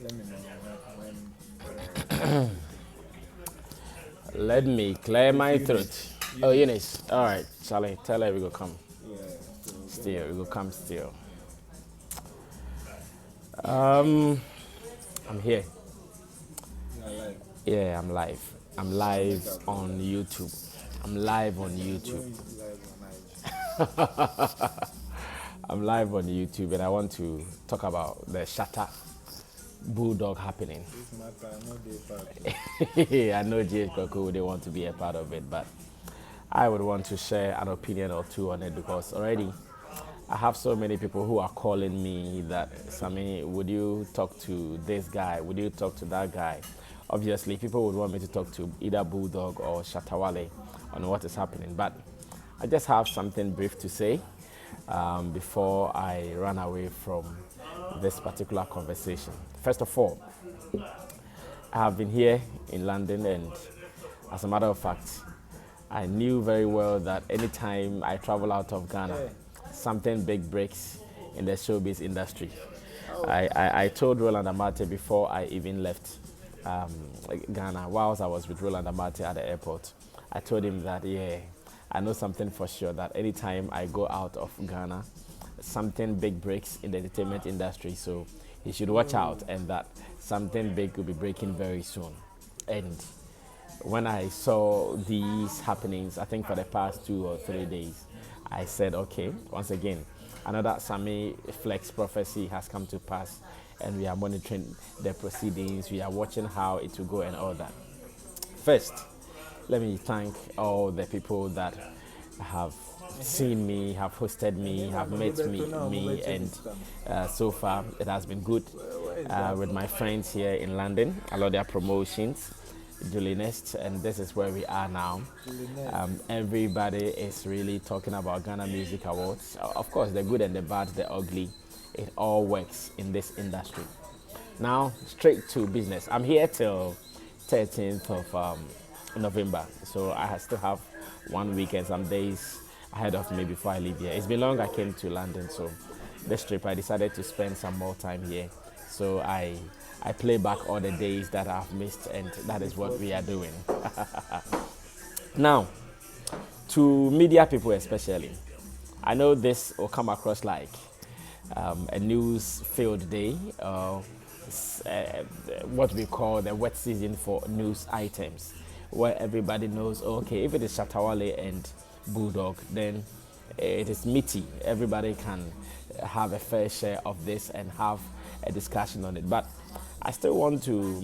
Let me know Let me clear my throat. Oh, Eunice. Eunice. All right, Charlie, tell her we go come. Yeah, so Still, we go come still. Um, I'm here. yeah, like Yeah, I'm live. I'm live make up on YouTube. I'm live on you're YouTube. going live on IG. I'm live on YouTube, and I want to talk about the Shatta Bulldog happening. This matter, no day part. I know GH Kwaku they want to be a part of it, but I would want to share an opinion or two on it because already I have so many people who are calling me that, Sammy, would you talk to this guy? Would you talk to that guy? Obviously, people would want me to talk to either Bulldog or Shatawale on what is happening, but I just have something brief to say before I run away from this particular conversation. First of all, I have been here in London, and as a matter of fact, I knew very well that anytime I travel out of Ghana, something big breaks in the showbiz industry. I told Roland Amate before I even left um, Ghana, whilst I was with Roland Amate at the airport, I told him that, yeah, I know something for sure that anytime I go out of Ghana, something big breaks in the entertainment industry. So he should watch out, and that something big will be breaking very soon. And when I saw these happenings, I think for the past 2 or 3 days, I said, okay, once again, another Sammy Flex prophecy has come to pass, and we are monitoring the proceedings. We are watching how it will go and all that. First, let me thank all the people that have seen me, have hosted me, have met me, and so far it has been good with my friends here in London. I love their promotions, Julie Nest, and this is where we are now. Everybody is really talking about Ghana Music Awards. Of course, the good and the bad, the ugly, it all works in this industry. Now, straight to business. I'm here till 13th of November, so I still have 1 week and some days ahead of me before I leave here. It's been long I came to London, so this trip I decided to spend some more time here. So I play back all the days that I've missed, and that is what we are doing. Now, to media people especially, I know this will come across like a news filled day, what we call the wet season for news items, where everybody knows, okay, if it is Shatawale and Bulldog, then it is meaty. Everybody can have a fair share of this and have a discussion on it. But I still want to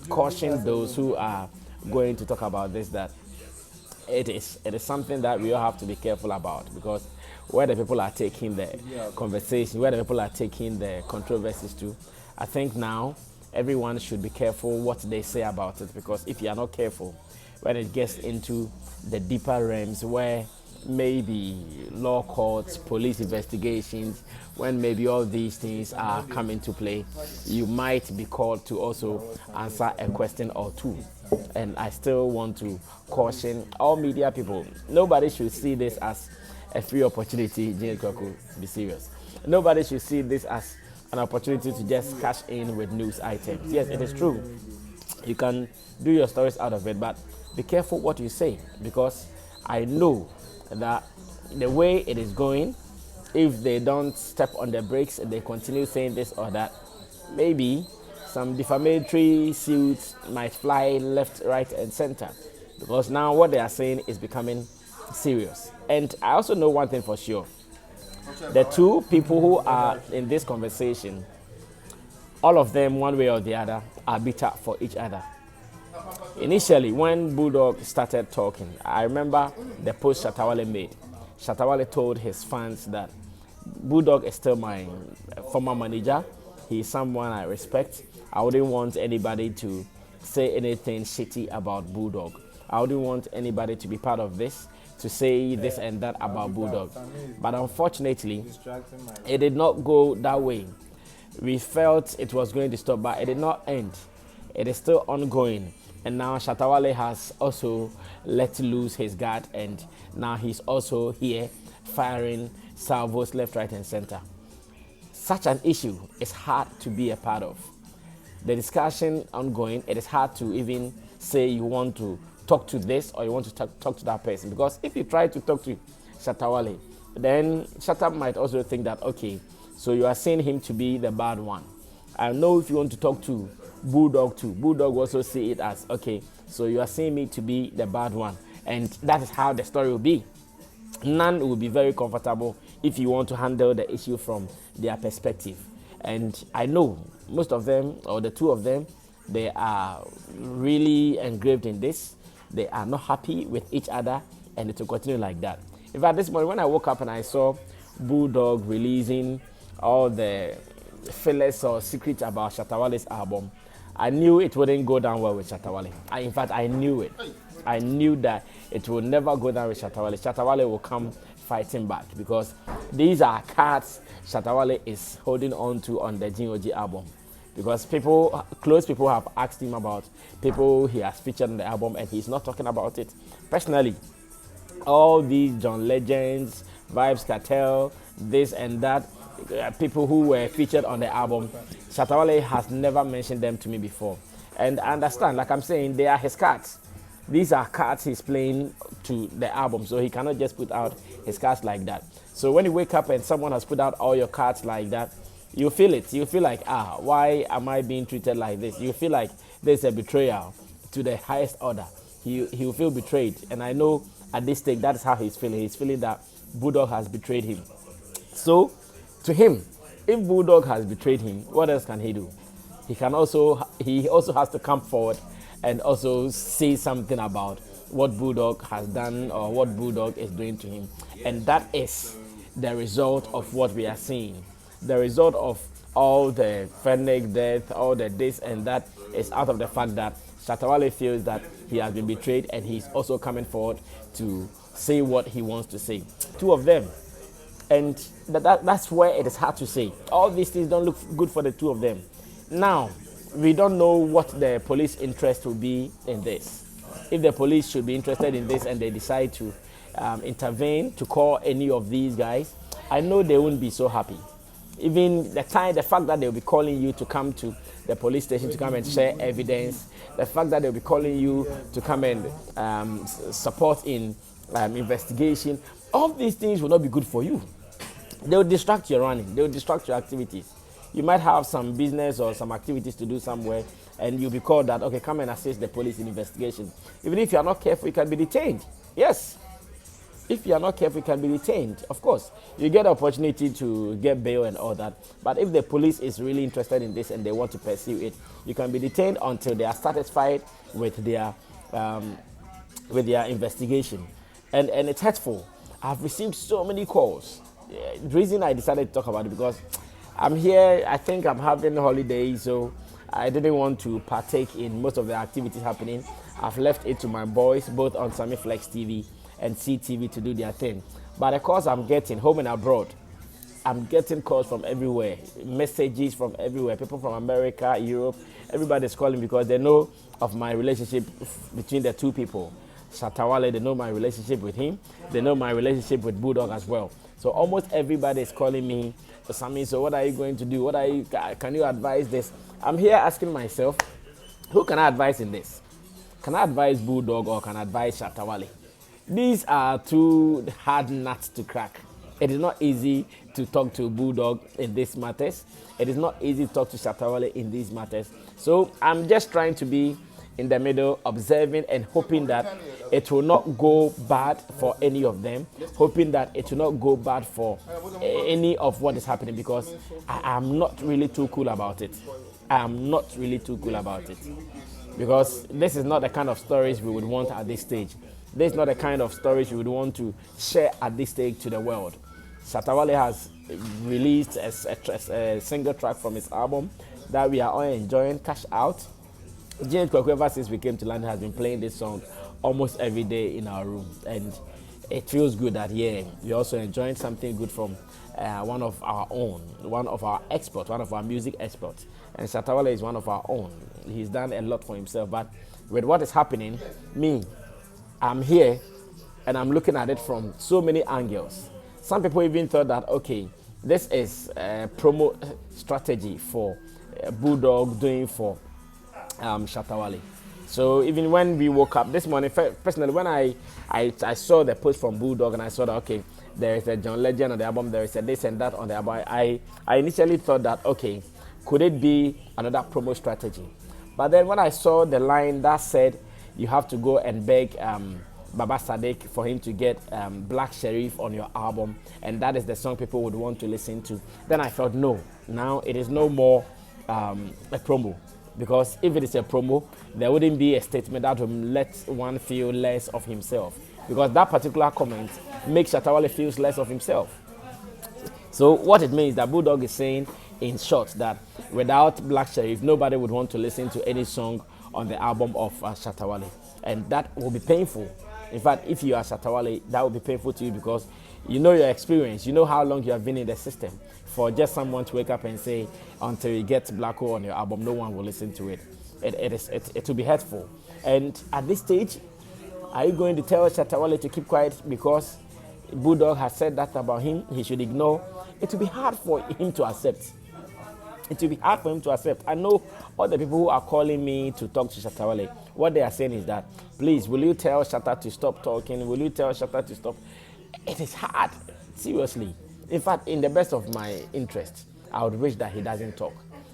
caution those who are going to talk about this, that it is something that we all have to be careful about, because where the people are taking the conversation, where the people are taking the controversies to, I think now everyone should be careful what they say about it, because if you are not careful, when it gets into the deeper realms where maybe law courts, police investigations, when maybe all these things are coming to play, you might be called to also answer a question or two. And I still want to caution all media people, nobody should see this as a free opportunity. James Kwaku, be serious. Nobody should see this as an opportunity to just cash in with news items. Yes, it is true. You can do your stories out of it, but be careful what you say, because I know that the way it is going, if they don't step on the brakes and they continue saying this or that, maybe some defamatory suits might fly left, right, and center, because now what they are saying is becoming serious. And I also know one thing for sure: the two people who are in this conversation, all of them, one way or the other, are bitter for each other. Initially, when Bulldog started talking, I remember the post Shatawale made. Shatawale told his fans that Bulldog is still my former manager. He's someone I respect. I wouldn't want anybody to say anything shitty about Bulldog. I wouldn't want anybody to be part of this, to say this and that about Bulldog. But unfortunately, it did not go that way. We felt it was going to stop, but it did not end. It is still ongoing. And now Shatawale has also let loose his guard, and now he's also here firing salvos left, right, and center. such an issue is hard to be a part of. The discussion ongoing, it is hard to even say you want to talk to this or you want to talk to that person, because if you try to talk to Shatta, then Shatta might also think that, okay, so you are seeing him to be the bad one. I know if you want to talk to Bulldog too, Bulldog will also see it as, okay, so you are seeing me to be the bad one, and that is how the story will be. None will be very comfortable if you want to handle the issue from their perspective. And I know most of them, or the two of them, they are really engraved in this. They are not happy with each other, and it will continue like that. In fact, this morning when I woke up and I saw Bulldog releasing all the fillers or secrets about Shatta album, I knew it wouldn't go down well with Shatta. In fact, I knew it. I knew that it will never go down with Shatta. Shatta will come fighting back, because these are cards Shatta is holding on to on the GOG album. Because close people have asked him about people he has featured on the album, and he's not talking about it. Personally, all these John Legends, Vibes Cartel, this and that, people who were featured on the album, Shatta has never mentioned them to me before. And I understand, like I'm saying, they are his cards. These are cards he's playing to the album, so he cannot just put out his cards like that. So when you wake up and someone has put out all your cards like that, you feel it. You feel like, why am I being treated like this? You feel like there's a betrayal to the highest order. He will feel betrayed. And I know at this stage, that is how he's feeling. He's feeling that Bulldog has betrayed him. So to him, if Bulldog has betrayed him, what else can he do? He also has to come forward and also say something about what Bulldog has done or what Bulldog is doing to him. And that is the result of what we are seeing. The result of all the Fennec death, all the this and that is out of the fact that Shatta feels that he has been betrayed, and he's also coming forward to say what he wants to say. Two of them. And that's where it is hard to say. All these things don't look good for the two of them. Now, we don't know what the police interest will be in this. If the police should be interested in this and they decide to intervene, to call any of these guys, I know they won't be so happy. Even the fact that they'll be calling you to come to the police station to come and share evidence, the fact that they'll be calling you to come and support in investigation, all these things will not be good for you. They'll distract your running, they'll distract your activities. You might have some business or some activities to do somewhere, and you'll be called that, okay, come and assist the police in investigation. Even if you are not careful, you can be detained. Yes. If you are not careful, you can be detained. Of course, you get the opportunity to get bail and all that. But if the police is really interested in this and they want to pursue it, you can be detained until they are satisfied with their investigation. And it's hurtful. I've received so many calls. The reason I decided to talk about it, because I'm here, I think I'm having a holiday, so I didn't want to partake in most of the activities happening. I've left it to my boys, both on Sammy Flex TV and CTV, to do their thing. But the calls I'm getting home and abroad, I'm getting calls from everywhere, messages from everywhere, people from America, Europe, everybody's calling because they know of my relationship between the two people. Shatta, they know my relationship with him, they know my relationship with Bulldog as well. So almost everybody is calling me, Sammy, so what are you going to do? Can you advise this? I'm here asking myself, who can I advise in this? Can I advise Bulldog or can I advise Shatta? These are two hard nuts to crack. It is not easy to talk to Bulldog in these matters. It is not easy to talk to Shatta in these matters. So I'm just trying to be in the middle, observing and hoping that it will not go bad for any of them, hoping that it will not go bad for any of what is happening, because I am not really too cool about it. I am not really too cool about it, because this is not the kind of stories we would want at this stage. This is not the kind of stories we would want to share at this stage to the world. Shatta has released a single track from his album that we are all enjoying, Cash Out. James Kwaku, ever since we came to London, has been playing this song almost every day in our room, and it feels good that we're also enjoying something good from one of our own, one of our experts, one of our music experts. And Shatta is one of our own. He's done a lot for himself, but with what is happening, I'm here and I'm looking at it from so many angles. Some people even thought that, okay, this is a promo strategy for Bulldog doing for Shatta Wale. So even when we woke up this morning, personally, when I saw the post from Bulldog and I saw that, okay, there is a John Legend on the album, there is a this and that on the album, I initially thought that, okay, could it be another promo strategy? But then when I saw the line that said you have to go and beg Baba Sadiq for him to get Black Sheriff on your album, and that is the song people would want to listen to, then I felt no, now it is no more a promo. Because if it is a promo, there wouldn't be a statement that will let one feel less of himself. Because that particular comment makes Shatta Wale feel less of himself. So what it means is that Bulldog is saying, in short, that without Black Sheriff, nobody would want to listen to any song on the album of Shatta Wale. And that will be painful. In fact, if you are Shatta Wale, that will be painful to you because you know your experience, you know how long you have been in the system. For just someone to wake up and say, until you get Black Hole on your album, no one will listen to it. It will be hurtful. And at this stage, are you going to tell Shatta Wale to keep quiet because Bulldog has said that about him, he should ignore? It will be hard for him to accept. It will be hard for him to accept. I know all the people who are calling me to talk to Shatta Wale, what they are saying is that, please, will you tell Shatta to stop talking? Will you tell Shatta to stop? It is hard, seriously. In fact, in the best of my interest, I would wish that he doesn't talk.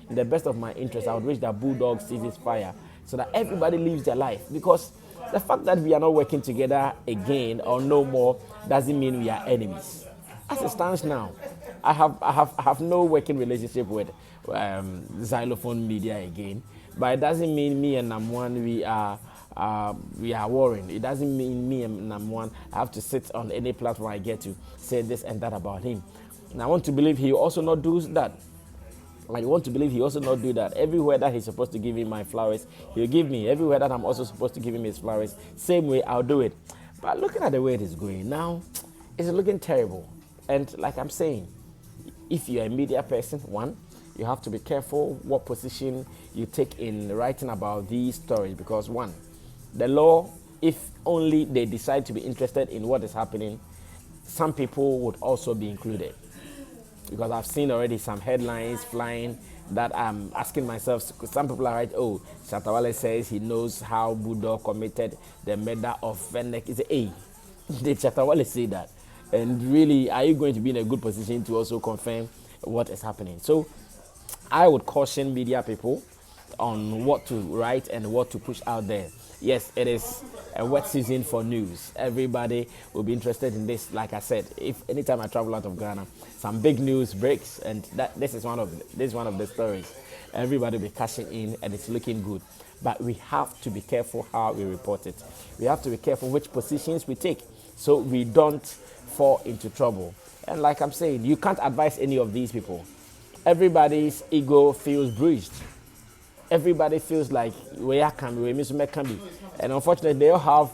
In the best of my interest, I would wish that Bulldog seizes fire so that everybody lives their life. Because the fact that we are not working together again or no more doesn't mean we are enemies. As it stands now, I have no working relationship with Xylophone Media again, but it doesn't mean me and Namwan we are warring. It doesn't mean me and Namwan have to sit on any platform I get to say this and that about him. And I want to believe he also not does that. I want to believe he also not do that. Everywhere that he's supposed to give me my flowers, he'll give me. Everywhere that I'm also supposed to give him his flowers, same way I'll do it. But looking at the way it is going now, it's looking terrible. And like I'm saying, if you're a media person, one, you have to be careful what position you take in writing about these stories because one, the law, if only they decide to be interested in what is happening, some people would also be included. Because I've seen already some headlines flying that I'm asking myself, because some people are right, oh, Shatta Wale says he knows how Bulldog committed the murder of Fennec. Is it, hey, did Shatta Wale say that? And really, are you going to be in a good position to also confirm what is happening? So I would caution media people on what to write and what to push out there. Yes, it is a wet season for news. Everybody will be interested in this. Like I said, if anytime I travel out of Ghana, some big news breaks, and this is one of the stories. Everybody will be cashing in, and it's looking good. But we have to be careful how we report it. We have to be careful which positions we take, so we don't fall into trouble. And like I'm saying, you can't advise any of these people. Everybody's ego feels bruised. Everybody feels like where can be, where can be. And unfortunately, they all have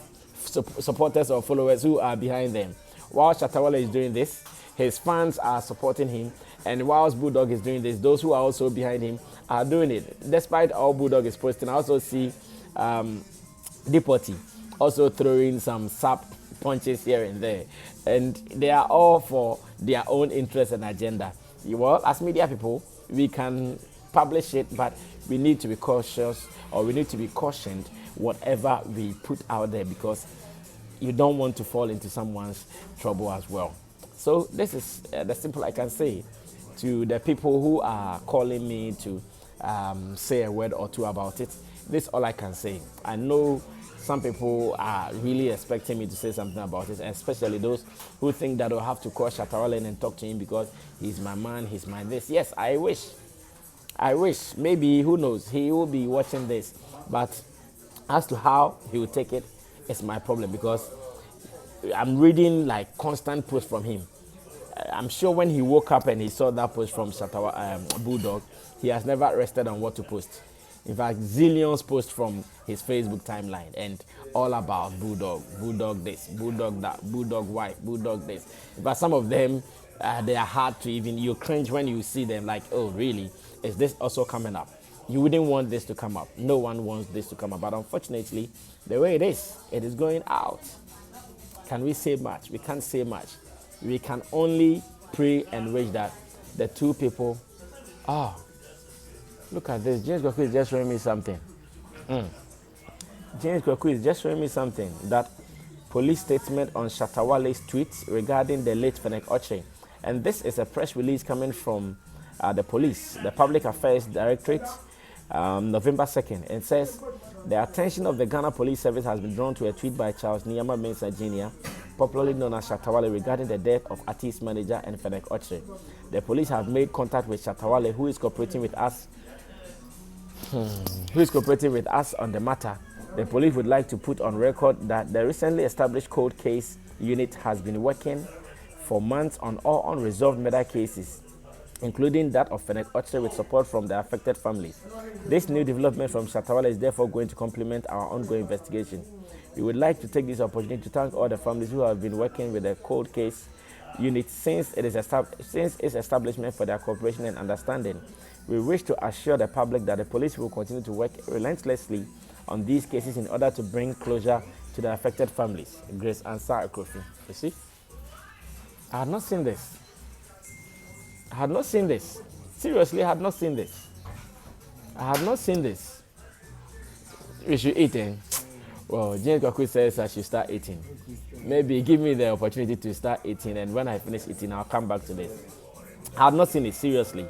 supporters or followers who are behind them. While Shatta Wale is doing this, his fans are supporting him. And whilst Bulldog is doing this, those who are also behind him are doing it. Despite all Bulldog is posting, I also see Deporty also throwing some sap punches here and there. And they are all for their own interest and agenda. Well, as media people, we can publish it, but we need to be cautious, or we need to be cautioned whatever we put out there, because you don't want to fall into someone's trouble as well. So this is the simple I can say to the people who are calling me to say a word or two about it. This is all I can say. I know some people are really expecting me to say something about it, especially those who think that I'll have to call Shatta Wale and talk to him because he's my man, he's my this. Yes, I wish. Maybe, who knows, he will be watching this. But as to how he will take it, it's my problem, because I'm reading like constant posts from him. I'm sure when he woke up and he saw that post from Bulldog, he has never rested on what to post. In fact, zillions posts from his Facebook timeline, and all about Bulldog, Bulldog this, Bulldog that, Bulldog wife, Bulldog this. But some of them, they are hard to even, you cringe when you see them, like, oh really, is this also coming up? You wouldn't want this to come up. No one wants this to come up. But unfortunately, the way it is going out. Can we say much? We can't say much. We can only pray and wish that the two people. Oh, look at this. James Kwaku is just showing me something. James Kwaku is just showing me something. That police statement on Shatta Wale's tweets regarding the late Fennec Oche. And this is a press release coming from the police, the Public Affairs Directorate, November 2nd. It says, the attention of the Ghana Police Service has been drawn to a tweet by Charles Niyama Mensah Jr., popularly known as Shatta Wale, regarding the death of artist manager and Fennec Oche. The police have made contact with Shatta Wale, who is cooperating with us on the matter. The police would like to put on record that the recently established cold case unit has been working for months on all unresolved murder cases, including that of Fennec Oche, with support from the affected families. This new development from Shatta Wale is therefore going to complement our ongoing investigation. We would like to take this opportunity to thank all the families who have been working with the cold case unit since its establishment for their cooperation and understanding. We wish to assure the public that the police will continue to work relentlessly on these cases in order to bring closure to the affected families. Grace Ansah Kofi. You see? I had not seen this. Seriously, I had not seen this. We should eat, eh? Well, James Kwaku says I should start eating. Maybe give me the opportunity to start eating, and when I finish eating, I'll come back to this. I had not seen it, seriously.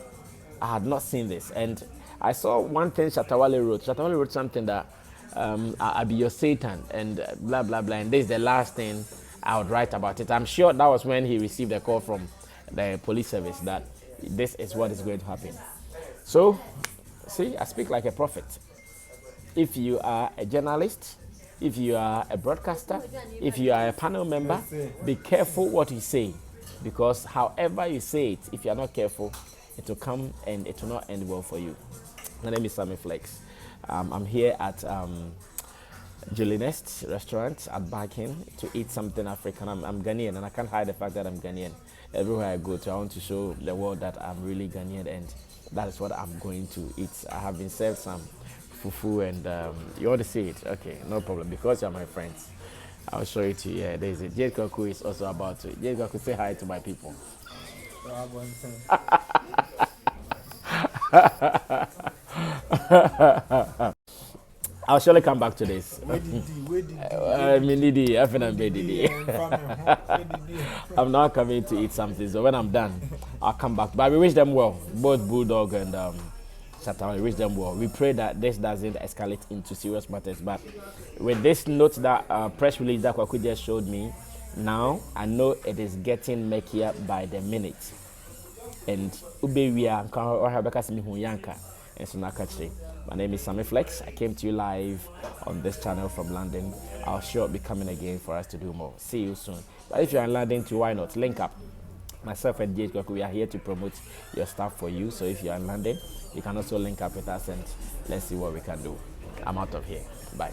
I had not seen this. And I saw one thing Shatta Wale wrote. Shatta Wale wrote something that I'll be your Satan and blah, blah, blah. And this is the last thing I would write about it. I'm sure that was when he received a call from the police service that this is what is going to happen. So, see, I speak like a prophet. If you are a journalist, if you are a broadcaster, if you are a panel member, be careful what you say. Because however you say it, if you are not careful, it will come and it will not end well for you. My name is Sammy Flex. I'm here at Julie Nest restaurant at Barking to eat something African. I'm Ghanaian, and I can't hide the fact that I'm Ghanaian. Everywhere I go to, I want to show the world that I'm really Ghanaian, and that is what I'm going to eat. I have been served some fufu, and you want to see it? Okay, no problem, because you're my friends. I'll show it to you. Yeah, there's it. James Kwaku is also about to. James Kwaku, say hi to my people. I'll surely come back to this. I'm now coming to eat something, so when I'm done, I'll come back. But we wish them well, both Bulldog and Shatta. We wish them well. We pray that this doesn't escalate into serious matters. But with this note, that press release that Kwaku just showed me, now I know it is getting murkier by the minute. And Ubewia Yanka and Sunakachi. My name is Sammy Flex. I came to you live on this channel from London. I'll sure be coming again for us to do more. See you soon. But if you're in London too, why not? Link up. Myself and James Kwaku, we are here to promote your stuff for you. So if you're in London, you can also link up with us and let's see what we can do. I'm out of here. Bye.